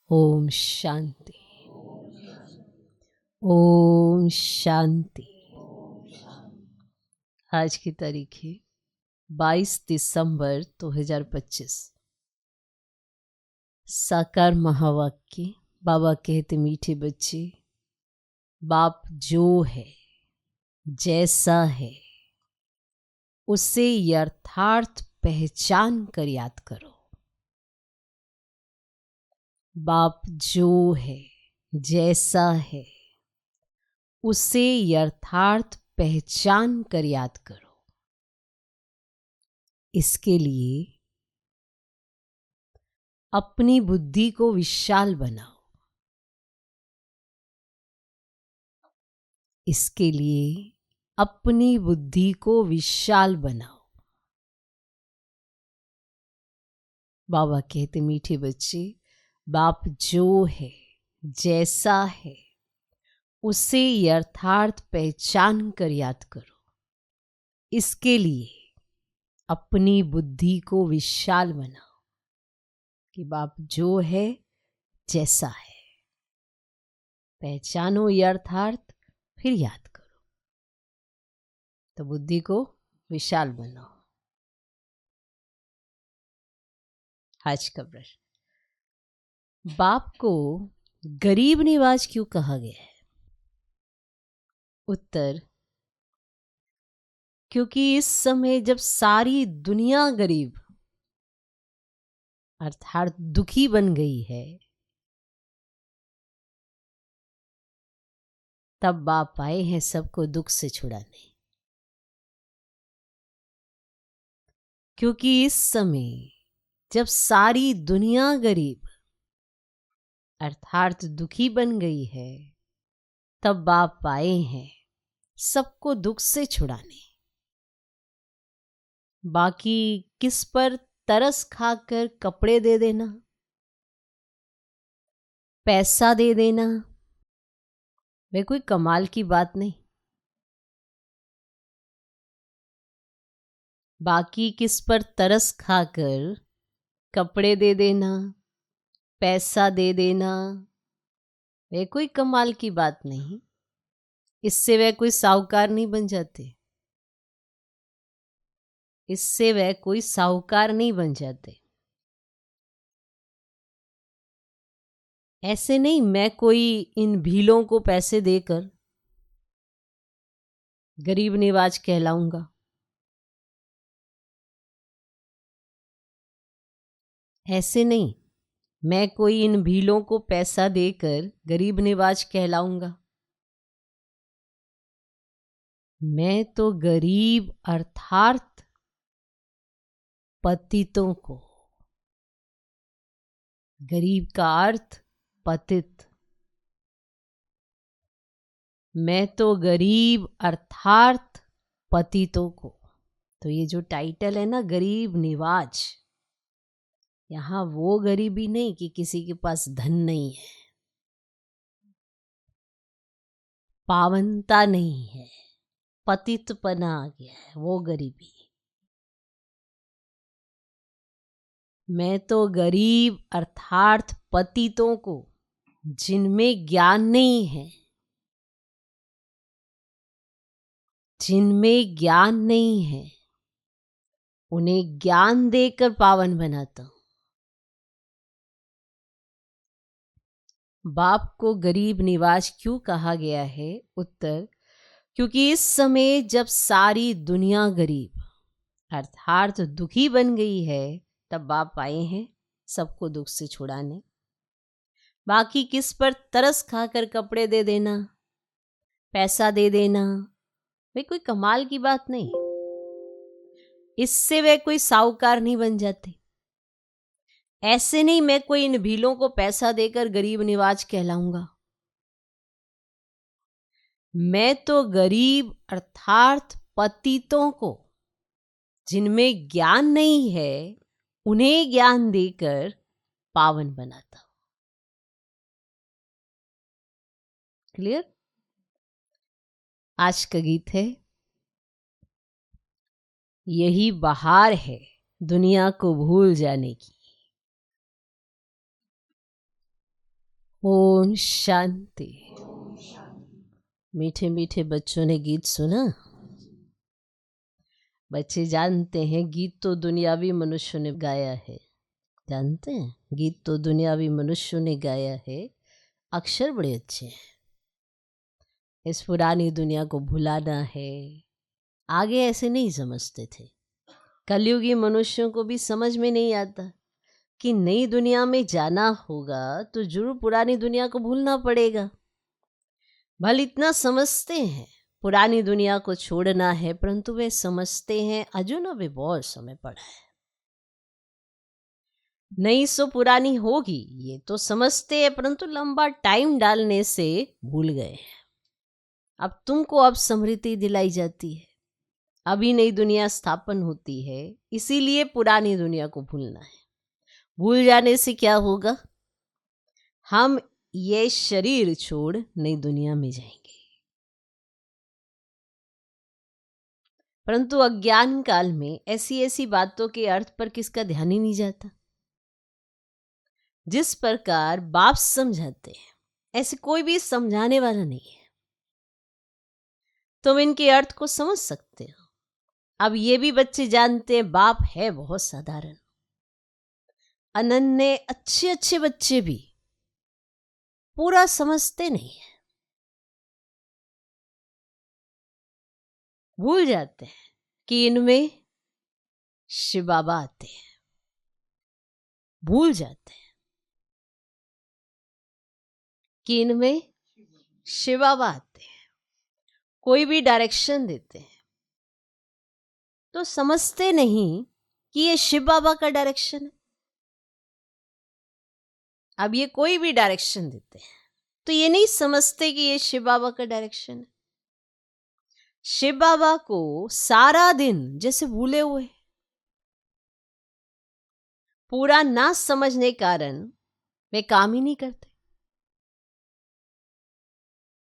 ओम शांति। ओम शांति। आज की तारीख है 22 दिसंबर 2025। साकार महावाक्य। बाबा कहते मीठे बच्चे, बाप जो है जैसा है उसे यथार्थ पहचान कर याद करो। बाप जो है जैसा है उसे यथार्थ पहचान कर याद करो। इसके लिए अपनी बुद्धि को विशाल बनाओ। इसके लिए अपनी बुद्धि को विशाल बनाओ। बाबा कहते मीठे बच्चे, बाप जो है जैसा है उसे यथार्थ पहचान कर याद करो। इसके लिए अपनी बुद्धि को विशाल बनाओ कि बाप जो है जैसा है। पहचानो यथार्थ, फिर याद करो। तो बुद्धि को विशाल बनाओ। आज का प्रश्न, बाप को गरीब निवाज क्यों कहा गया है? उत्तर, क्योंकि इस समय जब सारी दुनिया गरीब अर्थात दुखी बन गई है, तब बाप आए हैं सबको दुख से छुड़ाने। क्योंकि इस समय जब सारी दुनिया गरीब अर्थात दुखी बन गई है, तब बाप आए हैं सबको दुख से छुड़ाने। बाकी किस पर तरस खाकर कपड़े दे देना, पैसा दे देना, वे कोई कमाल की बात नहीं। बाकी किस पर तरस खाकर कपड़े दे देना, पैसा दे देना, वे कोई कमाल की बात नहीं। इससे वे कोई साहूकार नहीं बन जाते। इससे वे कोई साहूकार नहीं बन जाते। ऐसे नहीं मैं कोई इन भीलों को पैसे देकर गरीब निवाज कहलाऊंगा। ऐसे नहीं मैं कोई इन भीलों को पैसा देकर गरीब निवाज कहलाऊंगा। मैं तो गरीब अर्थात पतितों को, गरीब का अर्थ पतित, मैं तो गरीब अर्थात पतितों को। तो ये जो टाइटल है ना, गरीब निवाज, यहां वो गरीबी नहीं कि किसी के पास धन नहीं है, पावनता नहीं है, पतितपना आ गया है, वो गरीबी। मैं तो गरीब अर्थात पतितों को, जिनमें ज्ञान नहीं है, जिनमें ज्ञान नहीं है, उन्हें ज्ञान देकर पावन बनाता हूं। बाप को गरीब निवाज क्यों कहा गया है? उत्तर, क्योंकि इस समय जब सारी दुनिया गरीब अर्थात दुखी बन गई है, तब बाप आए हैं सबको दुख से छुड़ाने। बाकी किस पर तरस खाकर कपड़े दे देना, पैसा दे देना, वे कोई कमाल की बात नहीं। इससे वे कोई साहूकार नहीं बन जाते। ऐसे नहीं मैं कोई इन भीलों को पैसा देकर गरीब निवाज कहलाऊंगा। मैं तो गरीब अर्थात पतितों को, जिनमें ज्ञान नहीं है, उन्हें ज्ञान देकर पावन बनाता हूं। क्लियर? आज का गीत है, यही बहार है दुनिया को भूल जाने की। ओम शांति। मीठे मीठे बच्चों ने गीत सुना। बच्चे जानते हैं गीत तो दुनियावी मनुष्यों ने गाया है। जानते हैं गीत तो दुनियावी मनुष्यों ने गाया है। अक्षर बड़े अच्छे हैं। इस पुरानी दुनिया को भुलाना है। आगे ऐसे नहीं समझते थे। कलयुगी मनुष्यों को भी समझ में नहीं आता कि नई दुनिया में जाना होगा तो जरूर पुरानी दुनिया को भूलना पड़ेगा। भले इतना समझते हैं पुरानी दुनिया को छोड़ना है, परंतु वे समझते हैं अजून अभी बहुत समय पड़ा है। नई सो पुरानी होगी ये तो समझते हैं, परंतु लंबा टाइम डालने से भूल गए हैं। अब तुमको अब स्मृति दिलाई जाती है। अभी नई दुनिया स्थापन होती है, इसीलिए पुरानी दुनिया को भूलना है। भूल जाने से क्या होगा? हम ये शरीर छोड़ नई दुनिया में जाएंगे। परंतु अज्ञान काल में ऐसी ऐसी बातों के अर्थ पर किसका ध्यान ही नहीं जाता। जिस प्रकार बाप समझाते हैं ऐसे कोई भी समझाने वाला नहीं है। तुम इनके अर्थ को समझ सकते हो। अब ये भी बच्चे जानते हैं बाप है बहुत साधारण। अनन्य अच्छे अच्छे बच्चे भी पूरा समझते नहीं है। भूल जाते हैं कि इनमें शिव बाबा आते हैं। भूल जाते हैं कि इनमें शिव बाबा आते हैं। कोई भी डायरेक्शन देते हैं तो समझते नहीं कि ये शिव बाबा का डायरेक्शन है। अब ये कोई भी डायरेक्शन देते हैं तो ये नहीं समझते कि ये शिव बाबा का डायरेक्शन है। शिव बाबा को सारा दिन जैसे भूले हुए, पूरा ना समझने कारण वे काम ही नहीं करते।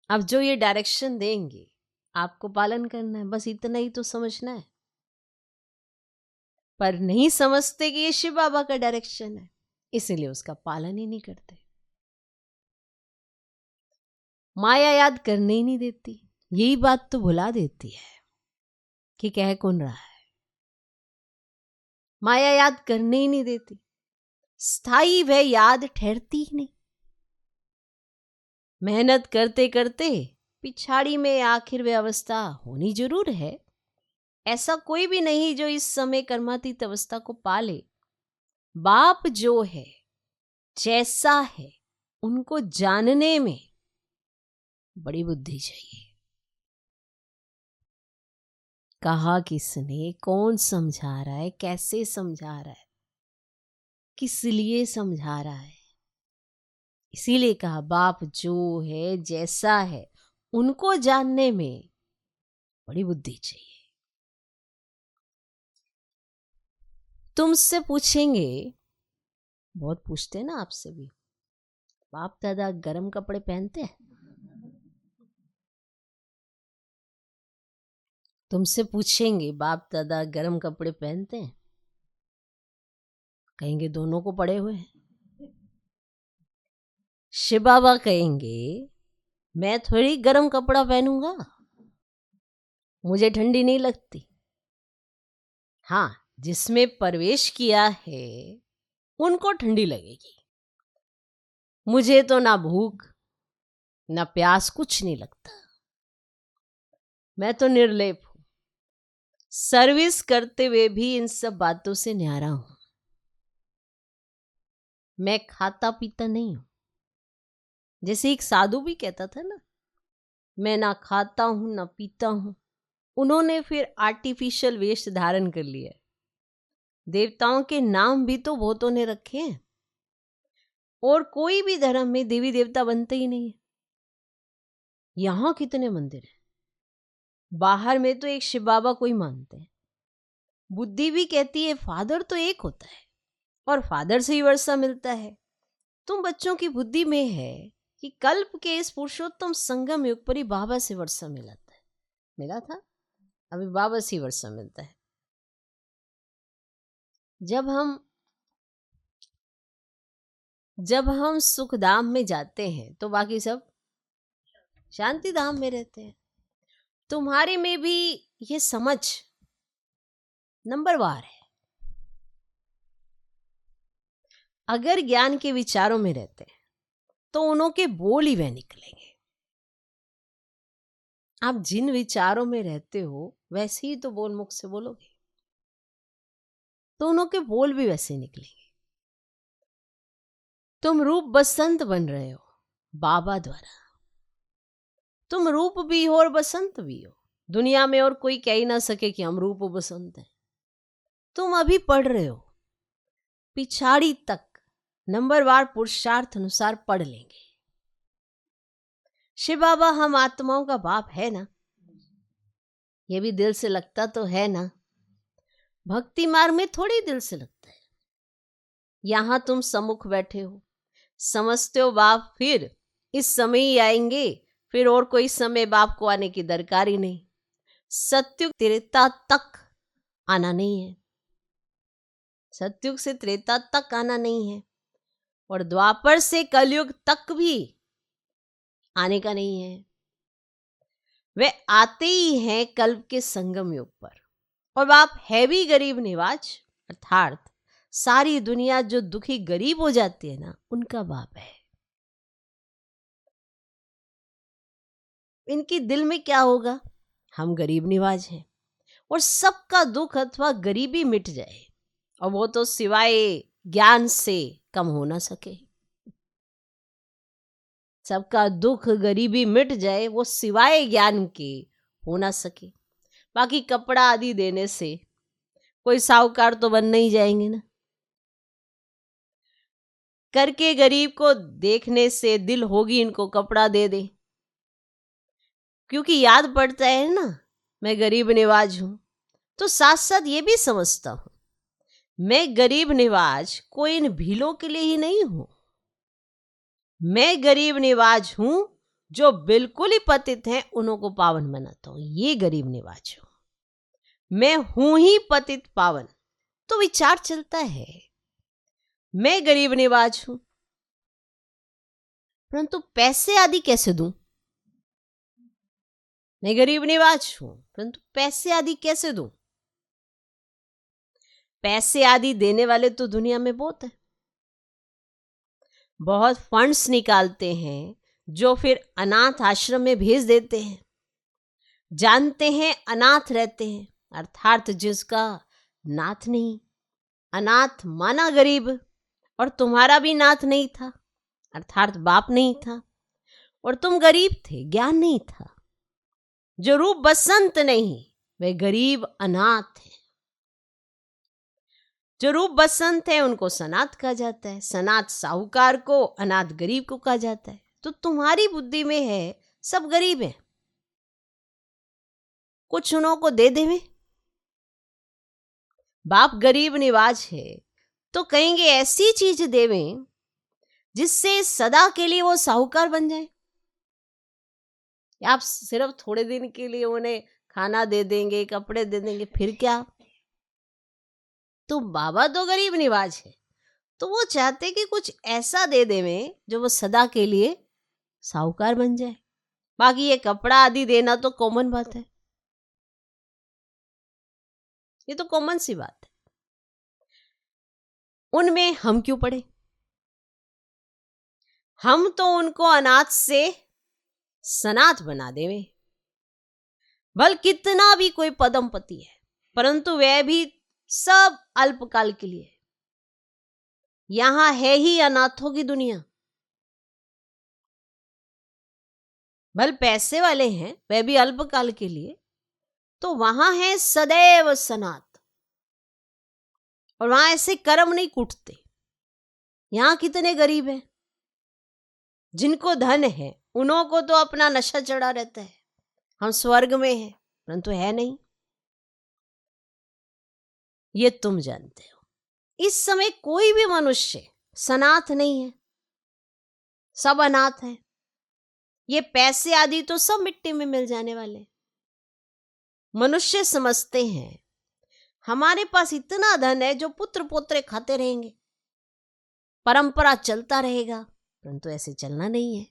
अब जो ये डायरेक्शन देंगे आपको पालन करना है, बस इतना ही तो समझना है। पर नहीं समझते कि ये शिव बाबा का डायरेक्शन है, इसीलिए उसका पालन ही नहीं करते। माया याद करने ही नहीं देती। यही बात तो भुला देती है कि कह कौन रहा है। माया याद करने ही नहीं देती। स्थायी वह याद ठहरती ही नहीं। मेहनत करते करते पिछाड़ी में आखिर वह अवस्था होनी जरूर है। ऐसा कोई भी नहीं जो इस समय कर्मातीत अवस्था को पाले। बाप जो है जैसा है उनको जानने में बड़ी बुद्धि चाहिए। कहा किसने, कौन समझा रहा है, कैसे समझा रहा है, किस लिए समझा रहा है। इसीलिए कहा बाप जो है जैसा है उनको जानने में बड़ी बुद्धि चाहिए। तुमसे पूछेंगे, बहुत पूछते हैं ना आपसे भी, बाप दादा गर्म कपड़े पहनते हैं? तुमसे पूछेंगे बाप दादा गर्म कपड़े पहनते हैं? कहेंगे दोनों को पड़े हुए हैं। शिव बाबा कहेंगे मैं थोड़ी गर्म कपड़ा पहनूंगा, मुझे ठंडी नहीं लगती। हाँ, जिसमें प्रवेश किया है उनको ठंडी लगेगी। मुझे तो ना भूख ना प्यास कुछ नहीं लगता। मैं तो निर्लेप हूं। सर्विस करते हुए भी इन सब बातों से न्यारा हूं। मैं खाता पीता नहीं हूं। जैसे एक साधु भी कहता था ना, मैं ना खाता हूं ना पीता हूं। उन्होंने फिर आर्टिफिशियल वेश धारण कर लिया। देवताओं के नाम भी तो बहुतों ने रखे हैं, और कोई भी धर्म में देवी देवता बनते ही नहीं है। यहां कितने मंदिर हैं, बाहर में तो एक शिव बाबा को ही मानते हैं। बुद्धि भी कहती है फादर तो एक होता है और फादर से ही वर्षा मिलता है। तुम बच्चों की बुद्धि में है कि कल्प के इस पुरुषोत्तम संगम युग पर ही बाबा से वर्षा मिला था। अभी बाबा से ही वर्षा मिलता है। जब हम जब हम सुख धाम में जाते हैं तो बाकी सब शांति धाम में रहते हैं। तुम्हारे में भी ये समझ नंबरवार है। अगर ज्ञान के विचारों में रहते हैं तो उन्हों के बोल ही वह निकलेंगे। आप जिन विचारों में रहते हो वैसे ही तो बोल मुख से बोलोगे, तो उन्हों के बोल भी वैसे निकलेंगे। तुम रूप बसंत बन रहे हो बाबा द्वारा। तुम रूप भी हो और बसंत भी हो। दुनिया में और कोई कह ही ना सके कि हम रूप बसंत हैं। तुम अभी पढ़ रहे हो, पिछाड़ी तक नंबरवार पुरुषार्थ अनुसार पढ़ लेंगे। शिव बाबा हम आत्माओं का बाप है ना, ये भी दिल से लगता तो है ना। भक्ति मार्ग में थोड़ी दिल से लगता है। यहां तुम सम्मुख बैठे हो, समझते हो बाप फिर इस समय ही आएंगे, फिर और कोई समय बाप को आने की दरकार ही नहीं। सत्युग त्रेता तक आना नहीं है, सत्युग से त्रेता तक आना नहीं है, और द्वापर से कलयुग तक भी आने का नहीं है। वे आते ही हैं कल्प के संगम युग पर। और बाप है भी गरीब निवाज, अर्थात सारी दुनिया जो दुखी गरीब हो जाती है ना, उनका बाप है। इनकी दिल में क्या होगा, हम गरीब निवाज हैं और सबका दुख अथवा गरीबी मिट जाए, और वो तो सिवाय ज्ञान से कम हो ना सके। सबका दुख गरीबी मिट जाए वो सिवाय ज्ञान के हो ना सके। बाकी कपड़ा आदि देने से कोई साहूकार तो बन नहीं जाएंगे ना। करके गरीब को देखने से दिल होगी इनको कपड़ा दे दे, क्योंकि याद पड़ता है ना मैं गरीब निवाज हूं, तो साथ साथ ये भी समझता हूं मैं गरीब निवाज कोई इन भीलों के लिए ही नहीं हूं। मैं गरीब निवाज हूं जो बिल्कुल ही पतित हैं उन्हों को पावन बनाता हूं, ये गरीब निवाज हूं। मैं हूं ही पतित पावन, तो विचार चलता है मैं गरीब निवाज हूं, परंतु पैसे आदि कैसे दूं। मैं गरीब निवाज हूं परंतु पैसे आदि कैसे दूं। पैसे आदि देने वाले तो दुनिया में बहुत है, बहुत फंड्स निकालते हैं जो फिर अनाथ आश्रम में भेज देते हैं। जानते हैं अनाथ रहते हैं, अर्थात जिसका नाथ नहीं। अनाथ माना गरीब, और तुम्हारा भी नाथ नहीं था, अर्थात बाप नहीं था, और तुम गरीब थे, ज्ञान नहीं था। जो रूप बसंत नहीं वे गरीब अनाथ है। जो रूप बसंत है उनको सनाथ कहा जाता है, सनाथ साहूकार को, अनाथ गरीब को कहा जाता है। तो तुम्हारी बुद्धि में है सब गरीब है, कुछ उन्हों को दे देवे। बाप गरीब निवाज है तो कहेंगे ऐसी चीज देवें जिससे सदा के लिए वो साहूकार बन जाए। आप सिर्फ थोड़े दिन के लिए उन्हें खाना दे देंगे, कपड़े दे देंगे, फिर क्या। तो बाबा तो गरीब निवाज है, तो वो चाहते कि कुछ ऐसा दे देवें जो वो सदा के लिए साहूकार बन जाए। बाकी ये कपड़ा आदि देना तो कॉमन बात है, ये तो कॉमन सी बात है। उनमें हम क्यों पड़े। हम तो उनको अनाथ से सनाथ बना देवे। भल कितना भी कोई पदमपति है, परंतु वह भी सब अल्पकाल के लिए। यहां है ही अनाथों की दुनिया। भल पैसे वाले हैं वह भी अल्पकाल के लिए, तो वहां है सदैव सनाथ, और वहां ऐसे कर्म नहीं कूटते। यहां कितने गरीब हैं, जिनको धन है उन्हों को तो अपना नशा चढ़ा रहता है, हम स्वर्ग में हैं, परंतु है नहीं। ये तुम जानते हो। इस समय कोई भी मनुष्य सनाथ नहीं है, सब अनाथ है। ये पैसे आदि तो सब मिट्टी में मिल जाने वाले। मनुष्य समझते हैं हमारे पास इतना धन है जो पुत्र पोत्रे खाते रहेंगे, परंपरा चलता रहेगा, परंतु ऐसे चलना नहीं है।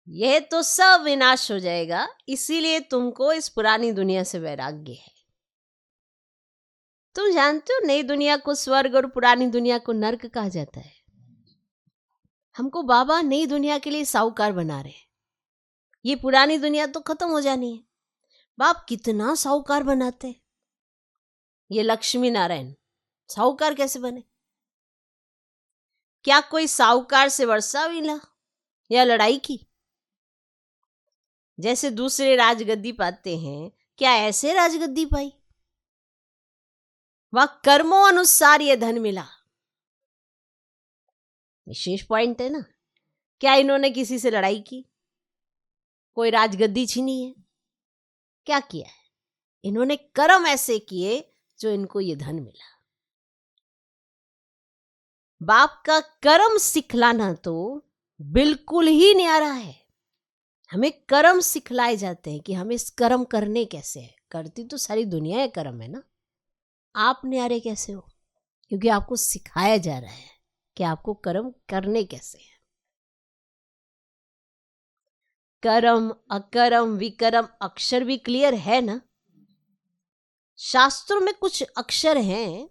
यह तो सब विनाश हो जाएगा, इसीलिए तुमको इस पुरानी दुनिया से वैराग्य है। तुम जानते हो नई दुनिया को स्वर्ग और पुरानी दुनिया को नर्क कहा जाता है। हमको बाबा नई दुनिया के लिए साहूकार बना रहे हैं। ये पुरानी दुनिया तो खत्म हो जानी है। बाप कितना साहूकार बनाते हैं। ये लक्ष्मी नारायण साहूकार कैसे बने? क्या कोई साहूकार से वर्षा मिला या लड़ाई की? जैसे दूसरे राजगद्दी पाते हैं, क्या ऐसे राजगद्दी पाई? वह कर्मों अनुसार ये धन मिला। विशेष पॉइंट है ना। क्या इन्होंने किसी से लड़ाई की? कोई राजगद्दी छीनी है? क्या किया है? इन्होंने कर्म ऐसे किए जो इनको ये धन मिला। बाप का कर्म सिखलाना तो बिल्कुल ही न्यारा है। हमें कर्म सिखलाए जाते हैं कि हमें इस कर्म करने कैसे है। करती तो सारी दुनिया है कर्म, है ना। आप न्यारे कैसे हो? क्योंकि आपको सिखाया जा रहा है कि आपको कर्म करने कैसे है। कर्म, अकर्म, विकर्म अक्षर भी क्लियर है ना। शास्त्रों में कुछ अक्षर हैं,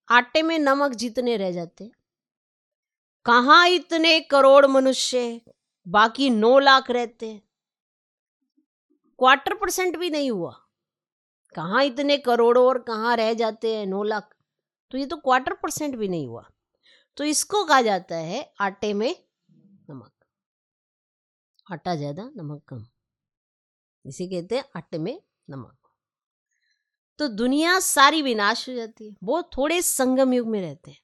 आटे में नमक जितने रह जाते। कहां इतने करोड़ मनुष्य, बाकी 9 लाख रहते हैं। 1/4% भी नहीं हुआ। कहां इतने करोड़ों और कहां रह जाते हैं 9 लाख। तो ये तो 1/4% भी नहीं हुआ। तो इसको कहा जाता है आटे में नमक। आटा ज्यादा नमक कम, इसे कहते हैं आटे में नमक। तो दुनिया सारी विनाश हो जाती है। वो थोड़े संगम युग में रहते हैं।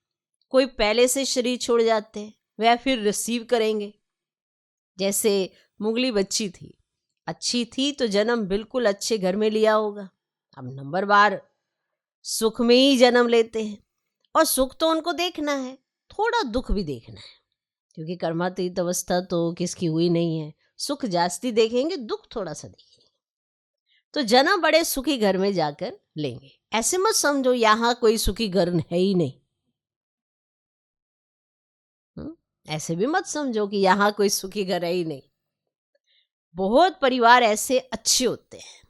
कोई पहले से शरीर छोड़ जाते हैं, वह फिर रिसीव करेंगे। जैसे मुगली बच्ची थी, अच्छी थी तो जन्म बिल्कुल अच्छे घर में लिया होगा। अब नंबर बार सुख में ही जन्म लेते हैं, और सुख तो उनको देखना है, थोड़ा दुख भी देखना है, क्योंकि कर्मातीत अवस्था तो किसकी हुई नहीं है। सुख जास्ती देखेंगे, दुख थोड़ा सा देखेंगे। तो जन्म बड़े सुखी घर में जाकर लेंगे। ऐसे मत समझो यहां कोई सुखी घर है ही नहीं। ऐसे भी मत समझो कि यहां कोई सुखी घर है ही नहीं। बहुत परिवार ऐसे अच्छे होते हैं,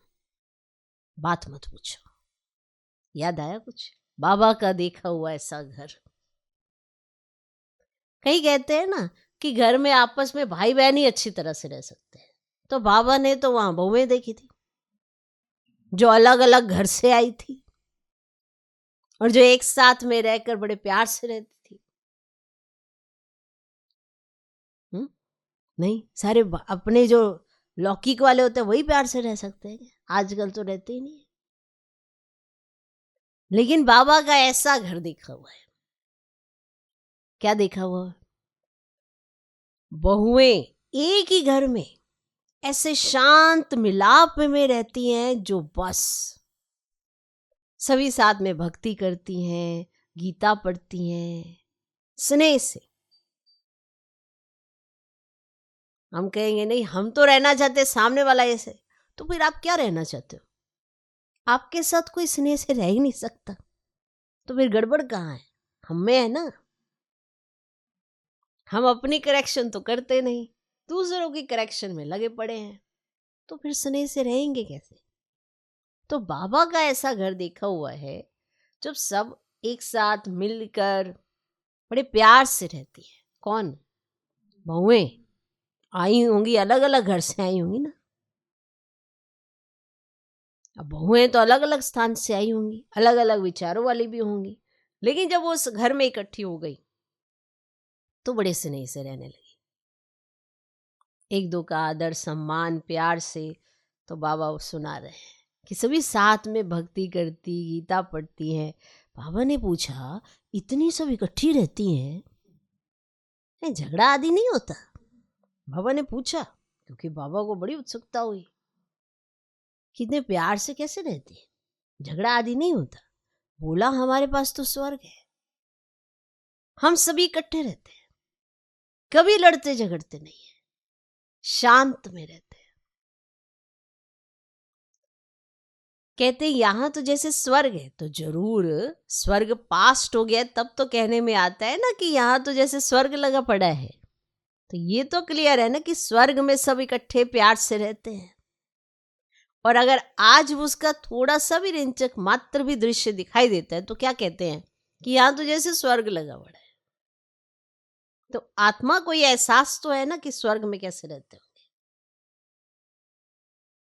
बात मत पूछो। याद आया कुछ बाबा का देखा हुआ ऐसा घर? कहीं कहते हैं ना कि घर में आपस में भाई बहन ही अच्छी तरह से रह सकते हैं। तो बाबा ने तो वहां बहुएं देखी थी जो अलग अलग घर से आई थी, और जो एक साथ में रहकर बड़े प्यार से रहती थी। नहीं, सारे अपने जो लौकिक वाले होते हैं वही प्यार से रह सकते हैं। आजकल तो रहते ही नहीं है। लेकिन बाबा का ऐसा घर देखा हुआ है। क्या देखा हुआ है? बहुएं एक ही घर में ऐसे शांत मिलाप में रहती हैं, जो बस सभी साथ में भक्ति करती हैं, गीता पढ़ती हैं, स्नेह से। हम कहेंगे नहीं, हम तो रहना चाहते सामने वाला ऐसे। तो फिर आप क्या रहना चाहते हो? आपके साथ कोई स्नेह से रह ही नहीं सकता। तो फिर गड़बड़ कहाँ है? हम में है ना। हम अपनी करेक्शन तो करते नहीं, दूसरों की करेक्शन में लगे पड़े हैं। तो फिर स्नेह से रहेंगे कैसे? तो बाबा का ऐसा घर देखा हुआ है जब सब एक साथ मिलकर बड़े प्यार से रहती है। कौन? बहुएं आई होंगी, अलग अलग घर से आई होंगी ना। अब बहुएं तो अलग अलग स्थान से आई होंगी, अलग अलग विचारों वाली भी होंगी। लेकिन जब वो उस घर में इकट्ठी हो गई तो बड़े स्नेह से रहने लगी। एक दो का आदर सम्मान प्यार से। तो बाबा सुना रहे हैं कि सभी साथ में भक्ति करती, गीता पढ़ती हैं। बाबा ने पूछा, इतनी सब इकट्ठी रहती हैं, झगड़ा आदि नहीं होता? बाबा ने पूछा, क्योंकि बाबा को बड़ी उत्सुकता हुई, कितने प्यार से कैसे रहती है, झगड़ा आदि नहीं होता? बोला, हमारे पास तो स्वर्ग है, हम सभी इकट्ठे रहते हैं, कभी लड़ते झगड़ते नहीं है, शांत में रहते हैं। कहते यहाँ तो जैसे स्वर्ग है, तो जरूर स्वर्ग पास्ट हो गया तब तो कहने में आता है ना कि यहाँ तो जैसे स्वर्ग लगा पड़ा है। तो ये तो क्लियर है ना कि स्वर्ग में सब इकट्ठे प्यार से रहते हैं। और अगर आज उसका थोड़ा सा भी रिंचक मात्र भी दृश्य दिखाई देता है तो क्या कहते हैं कि यहाँ तो जैसे स्वर्ग लगा पड़ा है। तो आत्मा को ये एहसास तो है ना कि स्वर्ग में कैसे रहते होंगे,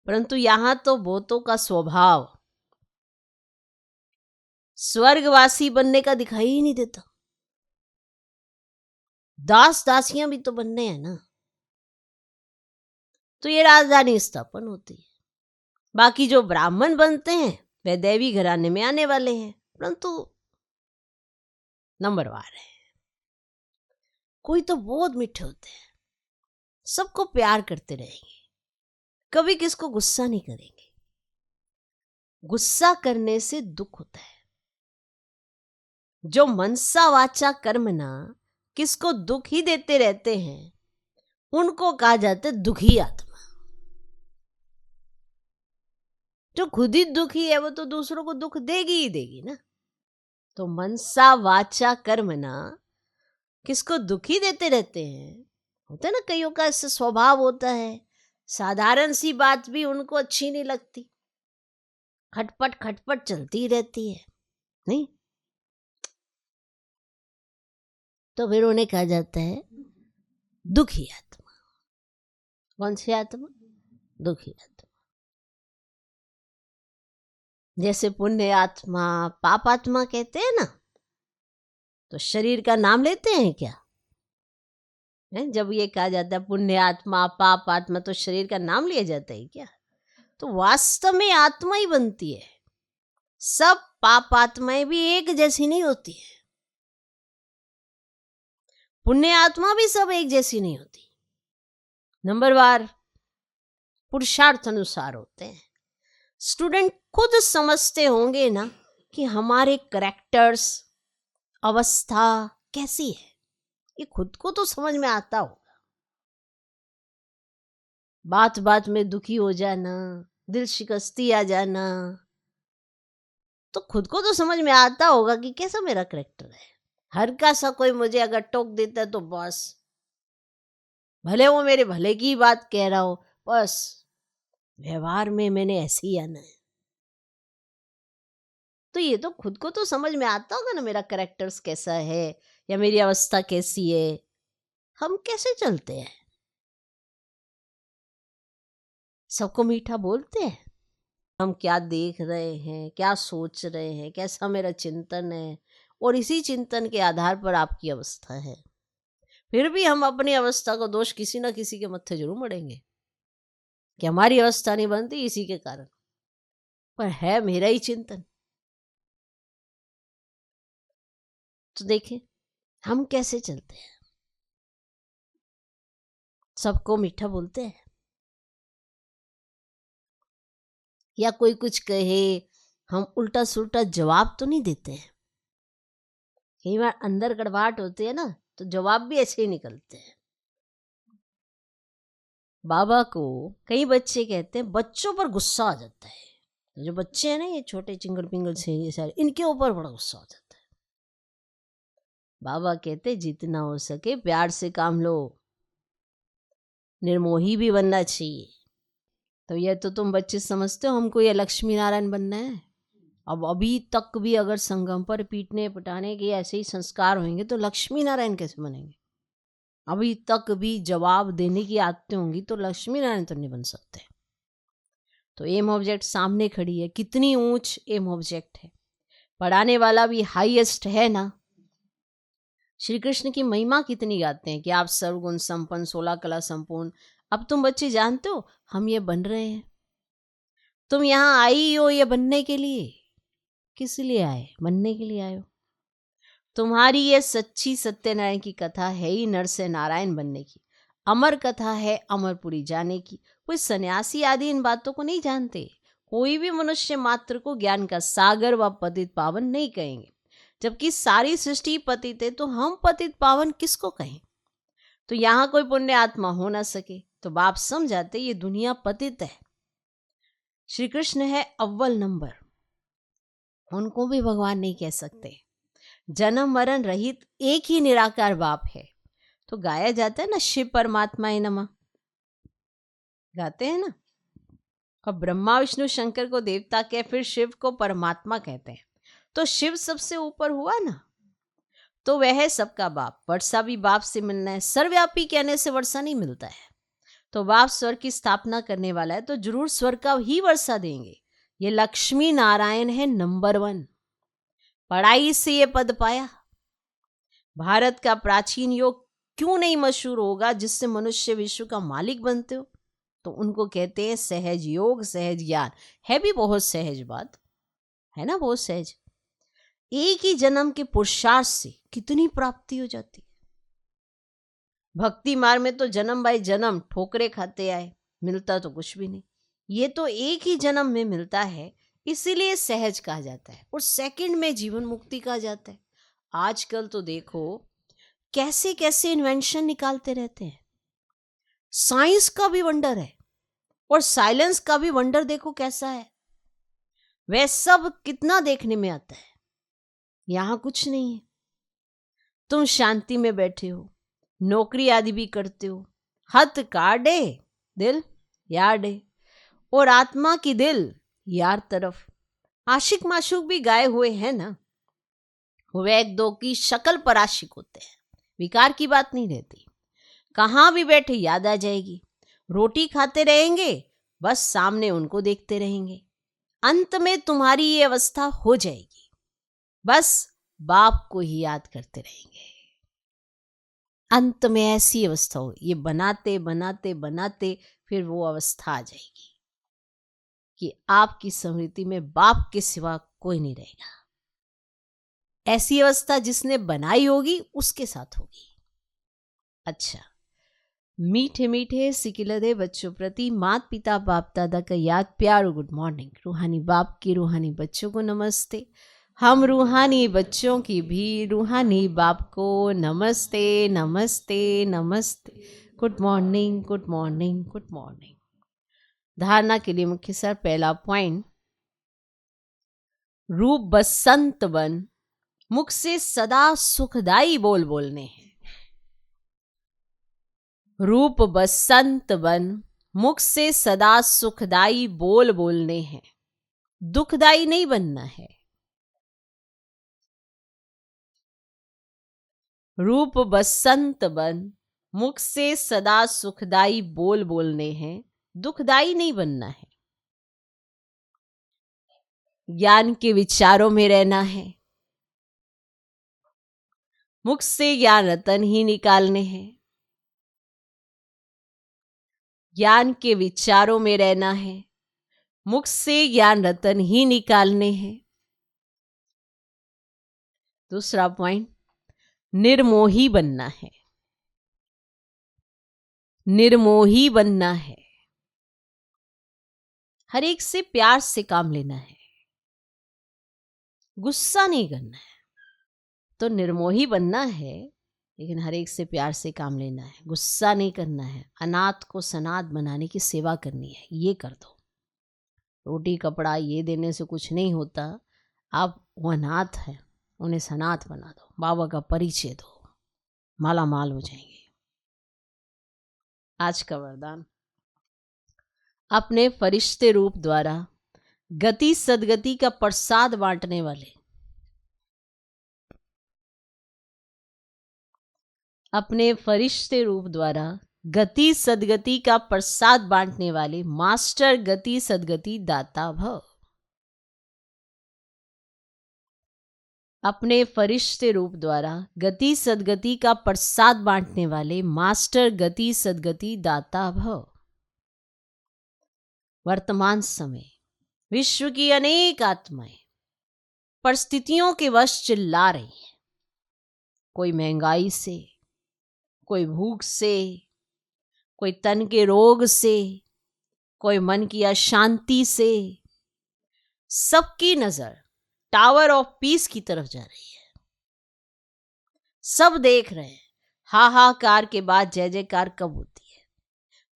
परंतु यहाँ तो बहुतों का स्वभाव स्वर्गवासी बनने का दिखाई ही नहीं देता। दास दासियां भी तो बनने हैं ना, तो ये राजधानी स्थापन होती है। बाकी जो ब्राह्मण बनते हैं वे दैवी घराने में आने वाले हैं, परंतु नंबरवार है। कोई तो बहुत मीठे होते हैं, सबको प्यार करते रहेंगे, कभी किसको गुस्सा नहीं करेंगे। गुस्सा करने से दुख होता है। जो मनसा वाचा कर्मना किसको दुख ही देते रहते हैं उनको कहा जाता है दुखी आत्मा। जो खुद ही दुखी है वो तो दूसरों को दुख देगी ही देगी ना। तो मनसा वाचा कर्मना किसको दुखी देते रहते हैं। होता है ना, कईयों का ऐसा स्वभाव होता है, साधारण सी बात भी उनको अच्छी नहीं लगती, खटपट खटपट चलती रहती है, नहीं? तो फिर उन्हें कहा जाता है दुखी आत्मा। कौन सी आत्मा? दुखी आत्मा। जैसे पुण्य आत्मा पाप आत्मा कहते हैं ना, तो शरीर का नाम लेते हैं क्या है? जब ये कहा जाता है पुण्य आत्मा पाप आत्मा, तो शरीर का नाम लिया जाता है क्या? तो वास्तव में आत्मा ही बनती है। सब पाप आत्माएं भी एक जैसी नहीं होती है, पुण्य आत्मा भी सब एक जैसी नहीं होती, नंबरवार पुरुषार्थ अनुसार होते हैं। स्टूडेंट खुद समझते होंगे ना कि हमारे करेक्टर्स अवस्था कैसी है, ये खुद को तो समझ में आता होगा। बात बात में दुखी हो जाना, दिल शिकस्ती आ जाना, तो खुद को तो समझ में आता होगा कि कैसा मेरा करेक्टर है। हर का सा कोई मुझे अगर टोक देता है तो बस, भले वो मेरे भले की बात कह रहा हो, बस व्यवहार में मैंने ऐसे ही आना है। तो ये तो खुद को तो समझ में आता होगा ना मेरा करेक्टर्स कैसा है या मेरी अवस्था कैसी है, हम कैसे चलते हैं। सबको मीठा बोलते हैं, हम क्या देख रहे हैं, क्या सोच रहे हैं, कैसा मेरा चिंतन है, और इसी चिंतन के आधार पर आपकी अवस्था है। फिर भी हम अपनी अवस्था को दोष किसी ना किसी के मत्थे जरूर मढ़ेंगे कि हमारी अवस्था नहीं बनती इसी के कारण, पर है मेरा ही चिंतन। तो देखें हम कैसे चलते हैं। सबको मीठा बोलते हैं, या कोई कुछ कहे हम उल्टा सुल्टा जवाब तो नहीं देते हैं। कई बार अंदर गड़बड़ाहट होती है ना, तो जवाब भी ऐसे ही निकलते हैं। बाबा को कई बच्चे कहते हैं बच्चों पर गुस्सा आ जाता है। जो बच्चे हैं ना, ये छोटे चिंगल पिंगल से ये सारे, इनके ऊपर बड़ा गुस्सा हो जाता है। बाबा कहते जितना हो सके प्यार से काम लो, निर्मोही भी बनना चाहिए। तो ये तो तुम बच्चे समझते हो हमको ये लक्ष्मी नारायण बनना है। अब अभी तक भी अगर संगम पर पीटने पटाने के ऐसे ही संस्कार होंगे तो लक्ष्मी नारायण कैसे बनेंगे। अभी तक भी जवाब देने की आदतें होंगी तो लक्ष्मी नारायण तो नहीं बन सकते। तो एम ऑब्जेक्ट सामने खड़ी है, कितनी ऊंच एम ऑब्जेक्ट है, पढ़ाने वाला भी हाईएस्ट है ना। श्री कृष्ण की महिमा कितनी गाते हैं कि आप सर्वगुण संपन्न 16 कला संपूर्ण। अब तुम बच्चे जानते हो हम ये बन रहे हैं। तुम यहाँ आई हो ये बनने के लिए, किस लिए आए? बनने के लिए आए हो। तुम्हारी ये सच्ची सत्यनारायण की कथा है ही नर से नारायण बनने की, अमर कथा है अमरपुरी जाने की। कोई सन्यासी आदि इन बातों को नहीं जानते। कोई भी मनुष्य मात्र को ज्ञान का सागर व पतित पावन नहीं कहेंगे। जबकि सारी सृष्टि पतित है तो हम पतित पावन किसको कहें। तो यहाँ कोई पुण्य आत्मा हो ना सके तो बाप समझाते ये दुनिया पतित है। श्री कृष्ण है अव्वल नंबर, उनको भी भगवान नहीं कह सकते। जन्म मरण रहित एक ही निराकार बाप है। तो गाया जाता है ना, शिव परमात्मा नमः, गाते हैं ना। और ब्रह्मा विष्णु शंकर को देवता कह, फिर शिव को परमात्मा कहते हैं। तो शिव सबसे ऊपर हुआ ना, तो वह है सबका बाप। वर्षा भी बाप से मिलना है। सर्वव्यापी कहने से वर्षा नहीं मिलता है। तो बाप स्वर्ग की स्थापना करने वाला है, तो जरूर स्वर्ग का ही वर्षा देंगे। ये लक्ष्मी नारायण है नंबर 1। पढ़ाई से ये पद पाया। भारत का प्राचीन योग क्यों नहीं मशहूर होगा, जिससे मनुष्य विश्व का मालिक बनते हो? तो उनको कहते हैं सहज योग, सहज ज्ञान। है भी बहुत सहज बात है ना, बहुत सहज। एक ही जन्म के पुरुषार्थ से कितनी प्राप्ति हो जाती है। भक्ति मार्ग में तो जन्म बाई जन्म ठोकरे खाते आए, मिलता तो कुछ भी नहीं। ये तो एक ही जन्म में मिलता है, इसीलिए सहज कहा जाता है। और सेकंड में जीवन मुक्ति कहा जाता है। आजकल तो देखो कैसे कैसे इन्वेंशन निकालते रहते हैं। साइंस का भी वंडर है और साइलेंस का भी वंडर देखो कैसा है। वह सब कितना देखने में आता है। यहां कुछ नहीं है। तुम शांति में बैठे हो, नौकरी आदि भी करते हो, हथ काटे दिल यार डे, और आत्मा की दिल यार तरफ। आशिक माशूक भी गाए हुए हैं ना, वह एक दो की शक्ल पर आशिक होते हैं। विकार की बात नहीं रहती। कहां भी बैठे याद आ जाएगी। रोटी खाते रहेंगे, बस सामने उनको देखते रहेंगे। अंत में तुम्हारी ये अवस्था हो जाएगी, बस बाप को ही याद करते रहेंगे। अंत में ऐसी अवस्था हो, ये बनाते बनाते बनाते फिर वो अवस्था आ जाएगी कि आपकी स्मृति में बाप के सिवा कोई नहीं रहेगा। ऐसी अवस्था जिसने बनाई होगी उसके साथ होगी। अच्छा, मीठे मीठे सिकिलदे बच्चों प्रति माता पिता बाप दादा का याद प्यार और गुड मॉर्निंग। रूहानी बाप की रूहानी बच्चों को नमस्ते। हम रूहानी बच्चों की भी रूहानी बाप को नमस्ते नमस्ते नमस्ते। Good morning good morning good morning. धारणा के लिए मुख्य सर, पहला पॉइंट, रूप बसंत बन, मुख से सदा सुखदाई बोल बोलने हैं। रूप बसंत बन, मुख से सदा सुखदाई बोल बोलने हैं। दुखदाई नहीं बनना है। रूप बसंत बन, मुख से सदा सुखदाई बोल बोलने हैं। दुखदाई नहीं बनना है। ज्ञान के विचारों में रहना है। मुख से ज्ञान रतन ही निकालने हैं। ज्ञान के विचारों में रहना है। मुख से ज्ञान रतन ही निकालने हैं। दूसरा पॉइंट, निर्मोही बनना है। निर्मोही बनना है। हर एक से प्यार से काम लेना है। गुस्सा नहीं करना है। तो निर्मोही बनना है, लेकिन हर एक से प्यार से काम लेना है। गुस्सा नहीं करना है। अनाथ को सनाथ बनाने की सेवा करनी है। ये कर दो। रोटी कपड़ा ये देने से कुछ नहीं होता। आप वो अनाथ हैं, उन्हें सनाथ बना दो। बाबा का परिचय दो, माला माल हो जाएंगे। आज का वरदान, अपने फरिश्ते रूप द्वारा गति सदगति का प्रसाद बांटने वाले, अपने फरिश्ते रूप द्वारा गति सदगति का प्रसाद बांटने वाले मास्टर गति सदगति दाता भव। अपने फरिश्ते रूप द्वारा गति सदगति का प्रसाद बांटने वाले मास्टर गति सदगति दाता भव। वर्तमान समय विश्व की अनेक आत्माएं परिस्थितियों के वश चिल्ला रही हैं। कोई महंगाई से, कोई भूख से, कोई तन के रोग से, कोई मन की अशांति से। सबकी नजर टावर ऑफ पीस की तरफ जा रही है। सब देख रहे हैं हाहाकार के बाद जय जयकार कब होती है।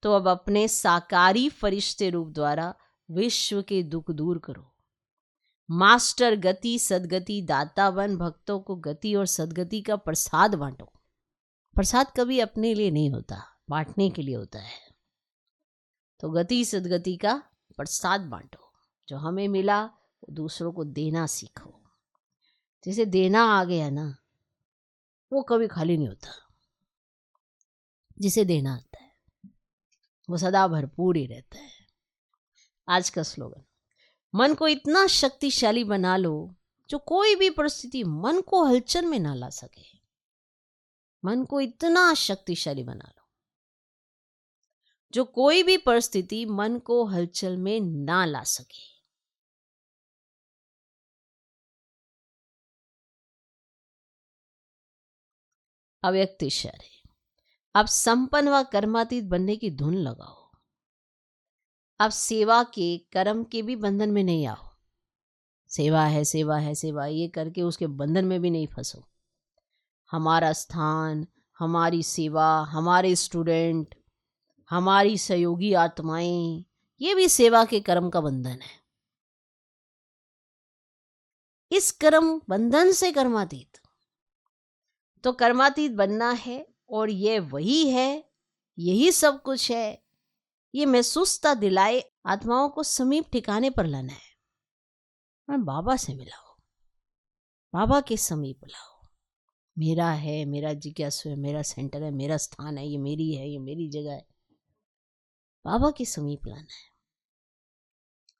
तो अब अपने साकारी फरिश्ते रूप द्वारा विश्व के दुख दूर करो। मास्टर गति सदगति दाता बन, भक्तों को गति और सदगति का प्रसाद बांटो। प्रसाद कभी अपने लिए नहीं होता, बांटने के लिए होता है। तो गति सदगति का प्रसाद बांटो। जो हमें मिला वो दूसरों को देना सीखो। जिसे देना आ गया ना, वो कभी खाली नहीं होता। जिसे देना आता है वो सदा भरपूर ही रहता है। आज का स्लोगन, मन को इतना शक्तिशाली बना लो जो कोई भी परिस्थिति मन को हलचल में ना ला सके। मन को इतना शक्तिशाली बना लो जो कोई भी परिस्थिति मन को हलचल में ना ला सके। अव्यक्त इशारे। अब संपन्न व कर्मातीत बनने की धुन लगाओ। अब सेवा के कर्म के भी बंधन में नहीं आओ। सेवा है सेवा है सेवा ये करके उसके बंधन में भी नहीं फंसो। हमारा स्थान, हमारी सेवा, हमारे स्टूडेंट, हमारी सहयोगी आत्माएं, ये भी सेवा के कर्म का बंधन है। इस कर्म बंधन से कर्मातीत, तो कर्मातीत बनना है और ये वही है, यही सब कुछ है, ये महसूसता दिलाए आत्माओं को समीप ठिकाने पर लाना है। और बाबा से मिलाओ, बाबा के समीप लाओ। मेरा है, मेरा जिज्ञासु है, मेरा सेंटर है, मेरा स्थान है, ये मेरी है, ये मेरी जगह है। बाबा के समीप लाना है।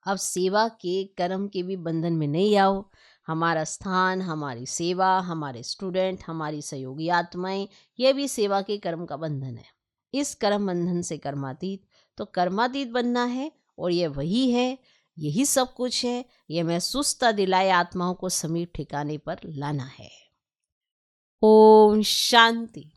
अब सेवा के कर्म के भी बंधन में नहीं आओ। हमारा स्थान, हमारी सेवा, हमारे स्टूडेंट, हमारी सहयोगी आत्माएं, ये भी सेवा के कर्म का बंधन है। इस कर्म बंधन से कर्मातीत, तो कर्मातीत बनना है और ये वही है, यही सब कुछ है, ये महसूसता दिलाए आत्माओं को समीप ठिकाने पर लाना है। ओम शांति।